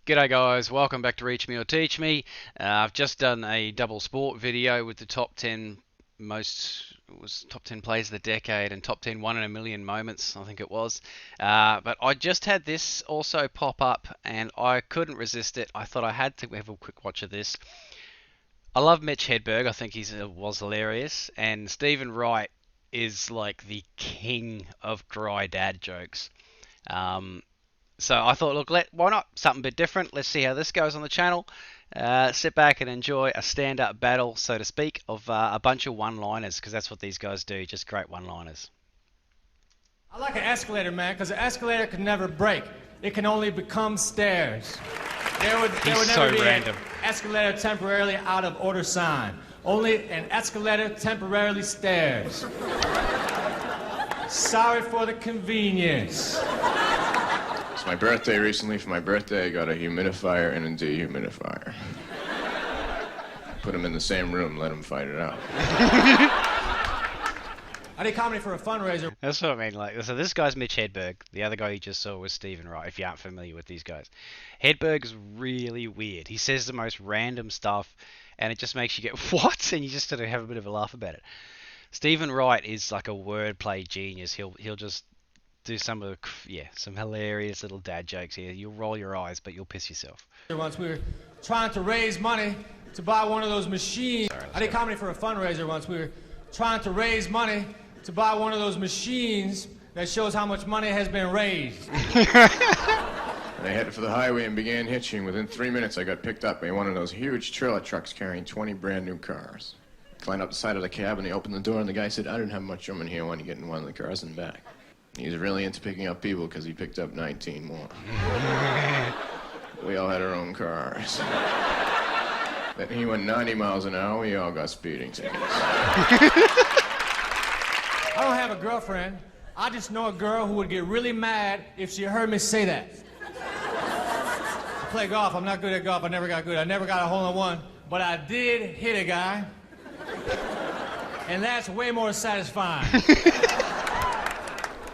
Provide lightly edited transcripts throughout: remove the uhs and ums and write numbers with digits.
G'day guys, welcome back to Reach Me or Teach Me. I've just done a double sport video with the top 10 top 10 plays of the decade and top 10 1 in a million moments, I think it was. But I just had this also pop up and I couldn't resist it. I thought I had to have a quick watch of this. I love Mitch Hedburg, I think he was hilarious, and Stephen Wright is like the king of dry dad jokes. So I thought, look, why not? Something a bit different. Let's see how this goes on the channel. Sit back and enjoy a stand-up battle, so to speak, of a bunch of one-liners, because that's what these guys do, just great one-liners. I like an escalator, man, because an escalator can never break. It can only become stairs. There would never be an escalator temporarily out of order sign. Only an escalator temporarily stairs. Sorry for the convenience. It's my birthday recently. For my birthday, I got a humidifier and a dehumidifier. Put them in the same room, let them fight it out. I did comedy for a fundraiser. That's what I mean. Like, so this guy's Mitch Hedburg. The other guy you just saw was Stephen Wright, if you aren't familiar with these guys. Hedburg's really weird. He says the most random stuff, and it just makes you get, what? And you just sort of have a bit of a laugh about it. Stephen Wright is like a wordplay genius. He'll just do some hilarious little dad jokes here. You'll roll your eyes, but you'll piss yourself. Once we were trying to raise money to buy one of those machines. I did comedy for a fundraiser once. We were trying to raise money to buy one of those machines that shows how much money has been raised. I headed for the highway and began hitching. Within 3 minutes, I got picked up by one of those huge trailer trucks carrying 20 brand new cars. I climbed up the side of the cab and he opened the door and the guy said, "I didn't have much room in here. I wanted to get in one of the cars and back." He was really into picking up people because he picked up 19 more. We all had our own cars. Then he went 90 miles an hour. We all got speeding tickets. I don't have a girlfriend. I just know a girl who would get really mad if she heard me say that. I play golf. I'm not good at golf. I never got good. I never got a hole-in-one. But I did hit a guy. And that's way more satisfying.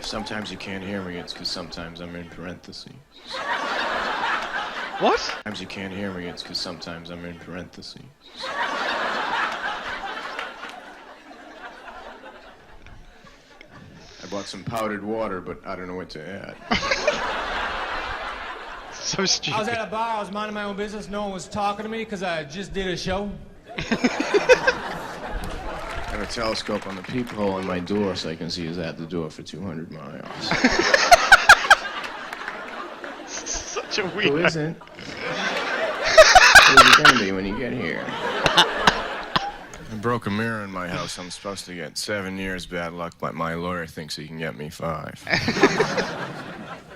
Sometimes you can't hear me, it's because sometimes I'm in parentheses. What? Sometimes you can't hear me, it's because sometimes I'm in parentheses. I bought some powdered water, but I don't know what to add. So stupid. I was at a bar, I was minding my own business, no one was talking to me because I just did a show. I have a telescope on the peephole in my door so I can see who's at the door for 200 miles. Such a weird. Who isn't? Who's it gonna be when you get here? I broke a mirror in my house. I'm supposed to get 7 years bad luck, but my lawyer thinks he can get me 5.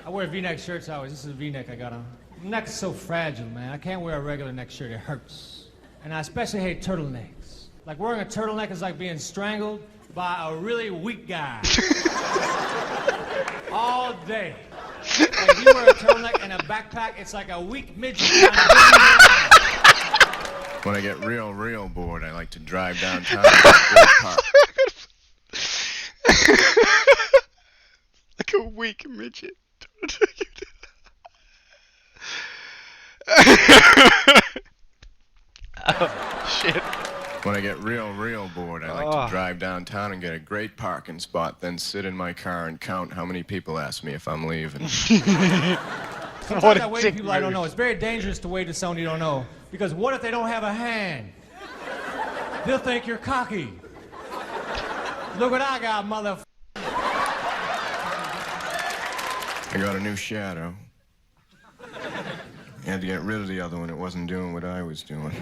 I wear V-neck shirts always. This is a V-neck I got on. My neck is so fragile, man. I can't wear a regular neck shirt. It hurts. And I especially hate turtlenecks. Like wearing a turtleneck is like being strangled by a really weak guy. All day. Like if you wear a turtleneck and a backpack, it's like a weak midget trying to get you down. When I get real bored, I like to drive downtown and go park. Like a weak midget. Oh, shit. When I get real bored, I like to drive downtown and get a great parking spot, then sit in my car and count how many people ask me if I'm leaving. Sometimes I wave to people I don't know. It's very dangerous to wave to someone you don't know, because what if they don't have a hand? They'll think you're cocky. Look what I got, mother. I got a new shadow. I had to get rid of the other one. It wasn't doing what I was doing.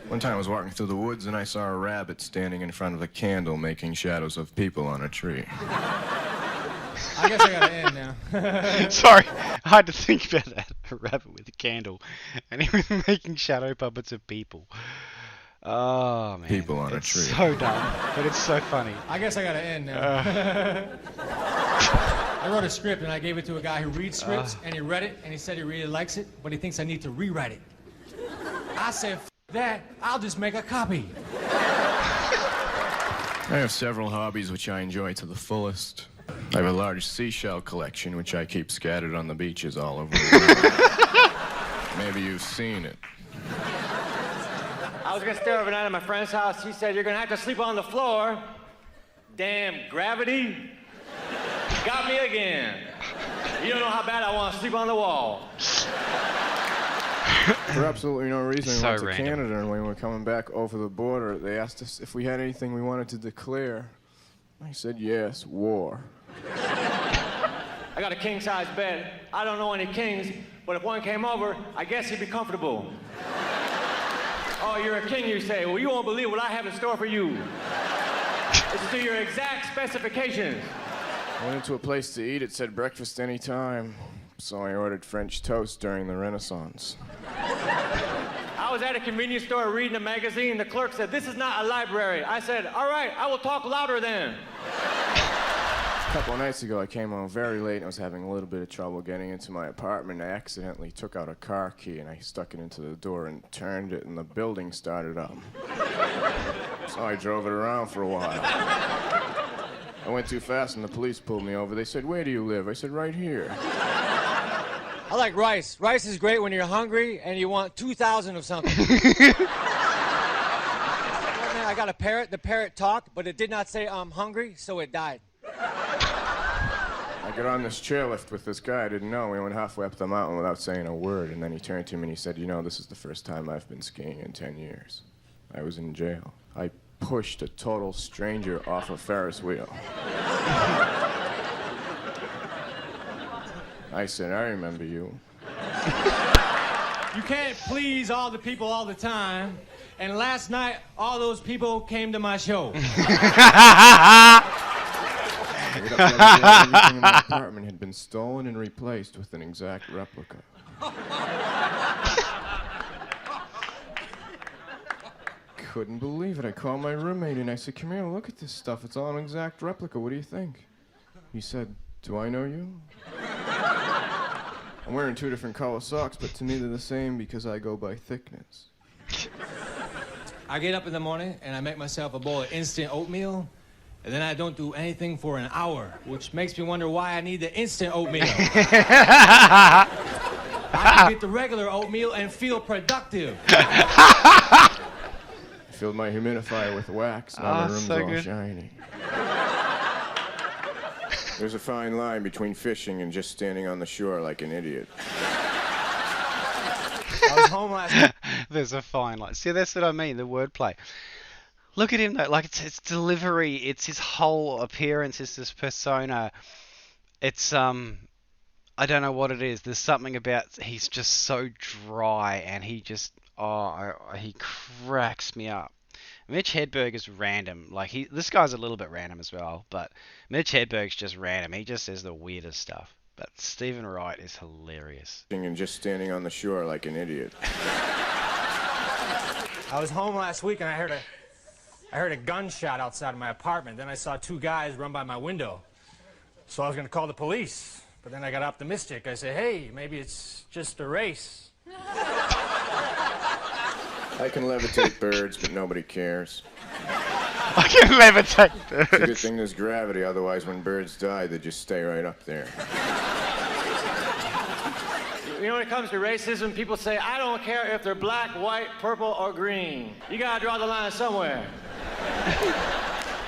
One time I was walking through the woods and I saw a rabbit standing in front of a candle making shadows of people on a tree. I guess I gotta end now. Sorry, I had to think about that. A rabbit with a candle, and he was making shadow puppets of people. Oh man, people on a tree. So dumb, but it's so funny. I guess I gotta end now. I wrote a script and I gave it to a guy who reads scripts, and he read it and he said he really likes it, but he thinks I need to rewrite it. I said, "F that, I'll just make a copy." I have several hobbies which I enjoy to the fullest. I have a large seashell collection, which I keep scattered on the beaches all over the world. Maybe you've seen it. I was gonna stay overnight at my friend's house. He said, "You're gonna have to sleep on the floor." Damn gravity got me again. You don't know how bad I want to sleep on the wall. For absolutely no reason, we went to random. Canada, and when we were coming back over the border, they asked us if we had anything we wanted to declare. I said yes, war. I got a king-size bed. I don't know any kings, but if one came over, I guess he'd be comfortable. Oh, you're a king, you say. Well, you won't believe what I have in store for you. It's to your exact specifications. I went into a place to eat. It said breakfast anytime, so I ordered French toast during the Renaissance. I was at a convenience store reading a magazine. The clerk said, "This is not a library." I said, "All right, I will talk louder then." A couple of nights ago, I came home very late and I was having a little bit of trouble getting into my apartment. I accidentally took out a car key and I stuck it into the door and turned it, and the building started up. So I drove it around for a while. I went too fast and the police pulled me over. They said, "Where do you live?" I said, "Right here." I like rice. Rice is great when you're hungry and you want 2,000 of something. I got a parrot. The parrot talked, but it did not say, "I'm hungry," so it died. I got on this chairlift with this guy I didn't know. We went halfway up the mountain without saying a word, and then he turned to me and he said, "You know, this is the first time I've been skiing in 10 years. I was in jail. I pushed a total stranger off a Ferris wheel." I said, "I remember you." You can't please all the people all the time. And last night, all those people came to my show. I got up the other day, everything in my apartment had been stolen and replaced with an exact replica. Couldn't believe it. I called my roommate and I said, "Come here, look at this stuff. It's all an exact replica. What do you think?" He said, "Do I know you?" I'm wearing 2 different color socks, but to me they're the same because I go by thickness. I get up in the morning and I make myself a bowl of instant oatmeal, and then I don't do anything for an hour, which makes me wonder why I need the instant oatmeal. I can get the regular oatmeal and feel productive. I filled my humidifier with wax, now my room's so all good. shiny. There's a fine line between fishing and just standing on the shore like an idiot. I was home last night. There's a fine line. See, that's what I mean, the wordplay. Look at him though, like it's delivery, it's his whole appearance, it's this persona. It's I don't know what it is. There's something about he's just so dry and he just he cracks me up. Mitch Hedburg is random. Like this guy's a little bit random as well, but Mitch Hedberg's just random. He just says the weirdest stuff. But Stephen Wright is hilarious. And just standing on the shore like an idiot. I was home last week and I heard a gunshot outside of my apartment. Then I saw 2 guys run by my window. So I was going to call the police. But then I got optimistic. I said, "Hey, maybe it's just a race." I can levitate birds, but nobody cares. I can levitate birds. It's a good thing there's gravity, otherwise when birds die, they just stay right up there. You know, when it comes to racism, people say, "I don't care if they're black, white, purple, or green." You gotta draw the line somewhere.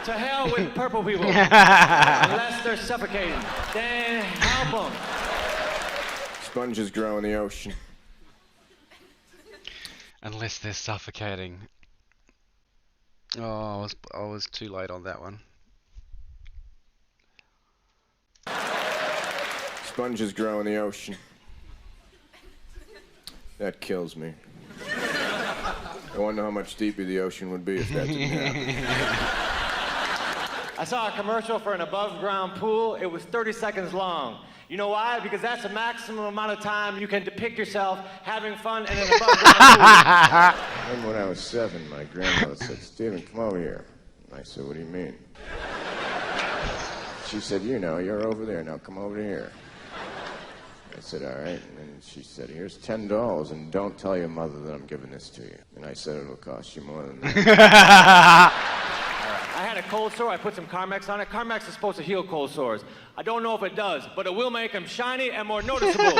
To hell with purple people. Unless they're suffocating. Then help them. Sponges grow in the ocean. Unless they're suffocating. Oh, I was too late on that one. Sponges grow in the ocean. That kills me. I wonder how much deeper the ocean would be if that didn't happen. I saw a commercial for an above-ground pool. It was 30 seconds long. You know why? Because that's the maximum amount of time you can depict yourself having fun in an above-ground pool. Remember when I was 7, my grandmother said, "Stephen, come over here." I said, "What do you mean?" She said, "You know, you're over there. Now come over here." I said, "All right." And then she said, "Here's $10, and don't tell your mother that I'm giving this to you." And I said, "It'll cost you more than that." I had a cold sore, I put some Carmex on it. Carmex is supposed to heal cold sores. I don't know if it does, but it will make them shiny and more noticeable.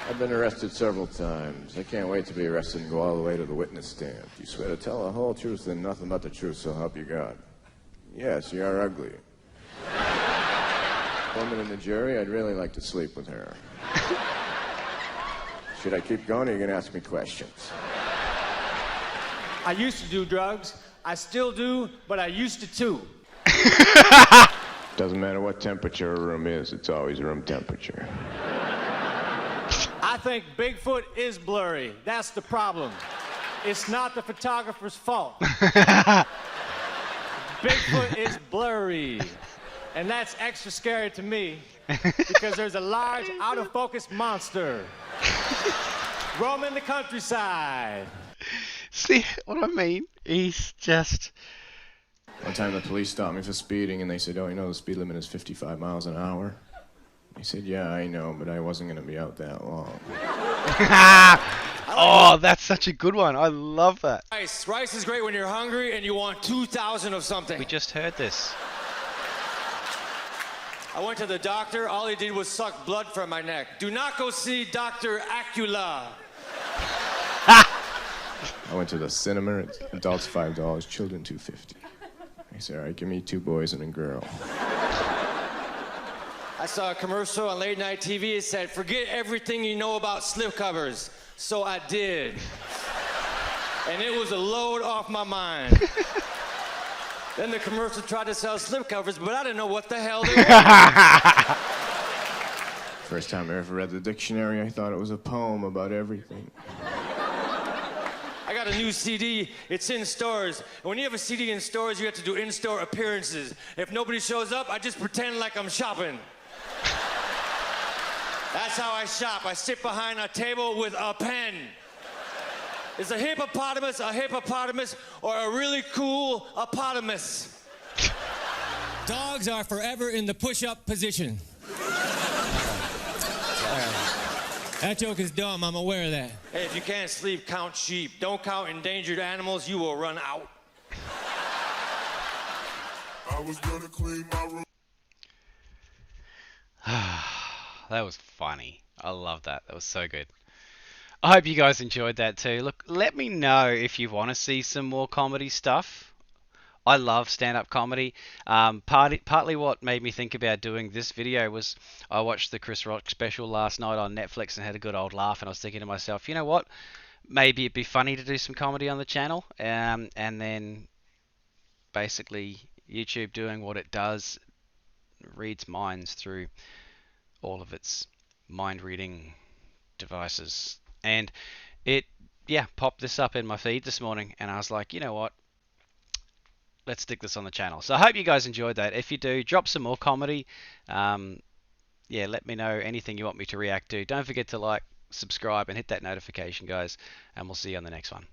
I've been arrested several times. I can't wait to be arrested and go all the way to the witness stand. If you swear to tell the whole truth and nothing but the truth, so help you God. Yes, you are ugly. Woman in the jury, I'd really like to sleep with her. Should I keep going, or are you going to ask me questions? I used to do drugs. I still do, but I used to too. Doesn't matter what temperature a room is, it's always room temperature. I think Bigfoot is blurry. That's the problem. It's not the photographer's fault. Bigfoot is blurry. And that's extra scary to me because there's a large, out-of-focus monster roaming the countryside. See what I mean? He's just... One time the police stopped me for speeding, and they said, oh, you know the speed limit is 55 miles an hour? I said, yeah, I know, but I wasn't going to be out that long. Oh, that's such a good one. I love that. Rice. Rice is great when you're hungry and you want 2,000 of something. We just heard this. I went to the doctor. All he did was suck blood from my neck. Do not go see Dr. Acula. I went to the cinema. It's adults $5, children $2.50. I said, all right, give me 2 boys and a girl. I saw a commercial on late night TV. It said, forget everything you know about slipcovers. So I did. And it was a load off my mind. Then the commercial tried to sell slipcovers, but I didn't know what the hell they were. First time I ever read the dictionary, I thought it was a poem about everything. I got a new CD. It's in stores. And when you have a CD in stores, you have to do in-store appearances. If nobody shows up, I just pretend like I'm shopping. That's how I shop. I sit behind a table with a pen. Is a hippopotamus, or a really cool opotamus? Dogs are forever in the push-up position. That joke is dumb, I'm aware of that. Hey, if you can't sleep, count sheep. Don't count endangered animals, you will run out. I was gonna clean my room. That was funny. I love that. That was so good. I hope you guys enjoyed that too. Look, let me know if you want to see some more comedy stuff. I love stand-up comedy. Partly what made me think about doing this video was I watched the Chris Rock special last night on Netflix and had a good old laugh, and I was thinking to myself, you know what? Maybe it'd be funny to do some comedy on the channel, and then basically YouTube doing what it does, reads minds through all of its mind-reading devices. And it, popped this up in my feed this morning, and I was like, you know what? Let's stick this on the channel. So I hope you guys enjoyed that. If you do, drop some more comedy. Let me know anything you want me to react to. Don't forget to like, subscribe, and hit that notification, guys. And we'll see you on the next one.